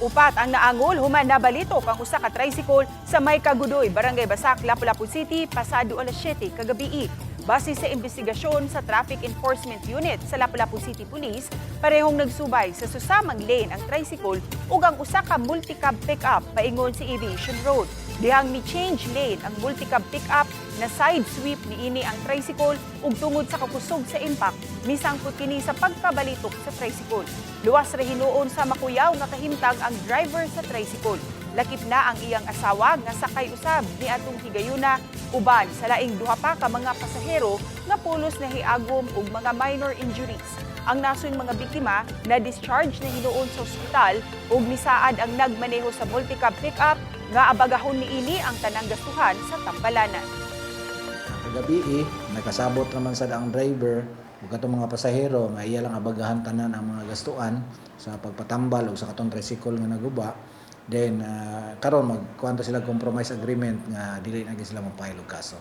Upat ang naangol human nabalitok ang usa ka tricycle sa May Kagudoy, Barangay Basak, Lapu-Lapu City, pasado alas 7 kagabi. Base sa investigasyon sa Traffic Enforcement Unit sa Lapu-Lapu City Police, parehong nagsubay sa susamang lane ang tricycle ug ang usa ka multi-cab pickup paingon sa Aviation Road. Dihang mi-change lane ang multi-cab pickup na side sweep niini ang tricycle ug tungod sa kakusog sa impact, misangpot kini sa pagkabalitok sa tricycle. Luwas ra hinuon sa makuyaw nga kahimtang ang driver sa tricycle. Lakip na ang iyang asawa nga sakay usab ni atong higayuna uban sa laing duha pa ka mga pasahero nga pulos na hiagom ug mga minor injuries. Ang nasoy mga biktima na discharge na hinuon sa ospital ug misaad ang nagmaneho sa multi-cab pickup nga abagahon niini ang tanang gastuhan sa tambalanan. Kagabi, nakasabot naman sa ang driver ug katong mga pasahero nga iya lang abagahan tanan ang mga gastuan sa pagpatambal ug sa katong tricycle nga naguba. Then karon magkuanto sila compromise agreement nga dili na sila mapahilo kaso.